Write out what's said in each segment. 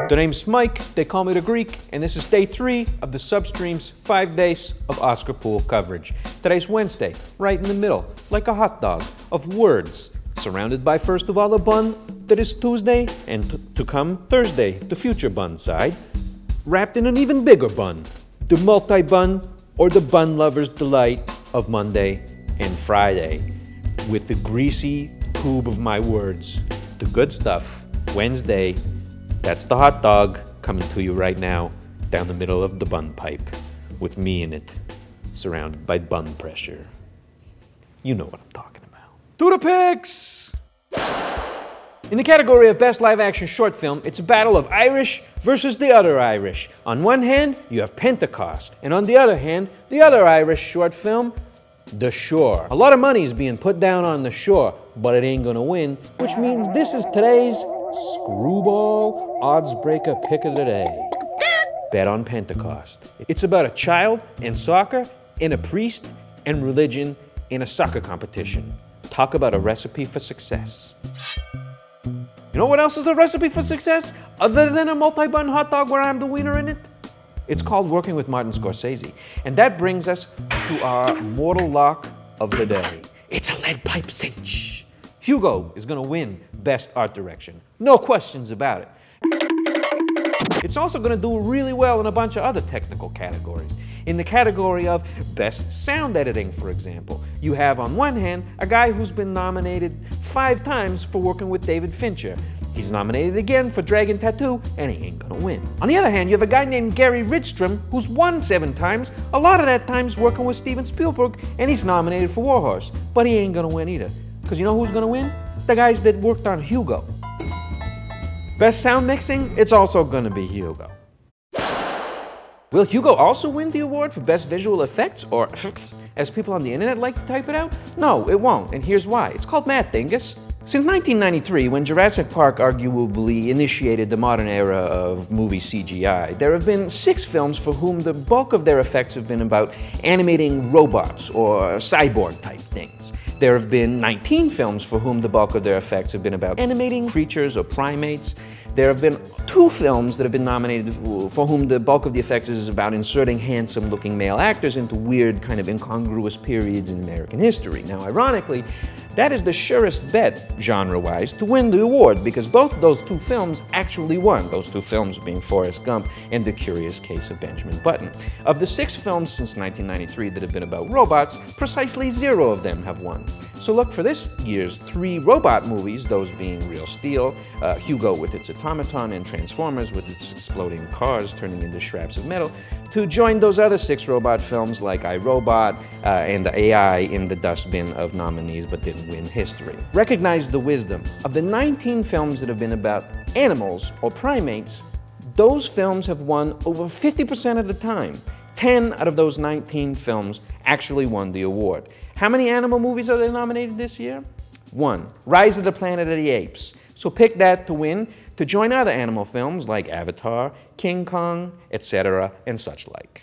The name's Mike, they call me the Greek, and this is day 3 of the Substream's 5 days of Oscar pool coverage. Today's Wednesday, right in the middle, like a hot dog, of words, surrounded by first of all a bun that is Tuesday, and to come Thursday, the future bun side, wrapped in an even bigger bun, the multi-bun or the bun lover's delight of Monday and Friday, with the greasy tube of my words, the good stuff, Wednesday. That's the hot dog coming to you right now down the middle of the bun pipe with me in it, surrounded by bun pressure. You know what I'm talking about. To the picks! In the category of Best Live Action Short Film, it's a battle of Irish versus the other Irish. On one hand, you have Pentecost, and on the other hand, the other Irish short film, The Shore. A lot of money is being put down on The Shore, but it ain't gonna win, which means this is today's Screwball Odds Breaker Pick of the Day. Bet on Pentecost. It's about a child and soccer and a priest and religion in a soccer competition. Talk about a recipe for success. You know what else is a recipe for success other than a multi-bun hot dog where I'm the wiener in it? It's called Working with Martin Scorsese. And that brings us to our mortal lock of the day. It's a lead pipe cinch. Hugo is going to win Best Art Direction. No questions about it. It's also going to do really well in a bunch of other technical categories. In the category of Best Sound Editing, for example, you have on one hand a guy who's been nominated 5 times for working with David Fincher. He's nominated again for Dragon Tattoo, and he ain't gonna win. On the other hand, you have a guy named Gary Ridstrom who's won 7 times, a lot of that time's working with Steven Spielberg, and he's nominated for Warhorse, but he ain't gonna win either. Because you know who's gonna win? The guys that worked on Hugo. Best sound mixing, it's also gonna be Hugo. Will Hugo also win the award for Best Visual Effects, or as people on the internet like to type it out? No, it won't, and here's why. It's called Math Dingus. Since 1993, when Jurassic Park arguably initiated the modern era of movie CGI, there have been 6 films for whom the bulk of their effects have been about animating robots or cyborg-type things. There have been 19 films for whom the bulk of their effects have been about animating creatures or primates. There have been 2 films that have been nominated for whom the bulk of the effects is about inserting handsome-looking male actors into weird, kind of incongruous periods in American history. Now, ironically, that is the surest bet, genre-wise, to win the award, because both of those 2 films actually won, those 2 films being Forrest Gump and The Curious Case of Benjamin Button. Of the 6 films since 1993 that have been about robots, precisely 0 of them have won. So look for this year's 3 robot movies, those being Real Steel, Hugo with its automaton, and Transformers with its exploding cars turning into shrapes of metal, to join those other 6 robot films like iRobot and the AI in the dustbin of nominees but didn't win history. Recognize the wisdom. Of the 19 films that have been about animals or primates, those films have won over 50% of the time. 10 out of those 19 films actually won the award. How many animal movies are there nominated this year? 1. Rise of the Planet of the Apes. So pick that to win, to join other animal films like Avatar, King Kong, etc., and such like.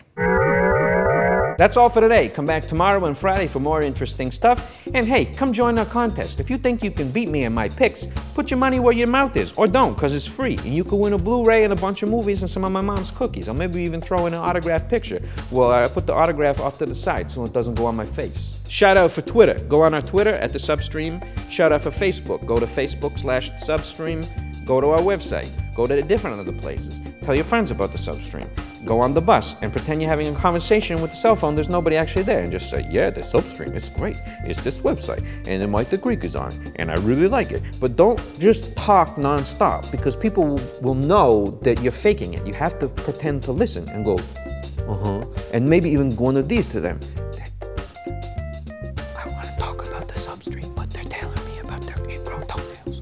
That's all for today. Come back tomorrow and Friday for more interesting stuff. And hey, come join our contest. If you think you can beat me in my picks, put your money where your mouth is. Or don't, because it's free. And you can win a Blu Ray and a bunch of movies and some of my mom's cookies. I'll maybe even throw in an autographed picture. Well, I put the autograph off to the side so it doesn't go on my face. Shout out for Twitter. Go on our Twitter at the Substream. Shout out for Facebook. Go to Facebook/Substream. Go to our website. Go to the different other places. Tell your friends about the Substream. Go on the bus and pretend you're having a conversation with the cell phone. There's nobody actually there, and just say, yeah, the Substream, it's great. It's this website, and then Mike the Greek is on, and I really like it. But don't just talk nonstop, because people will know that you're faking it. You have to pretend to listen and go, And maybe even one of these to them. I want to talk about the substream, but they're telling me about their ingrown toenails.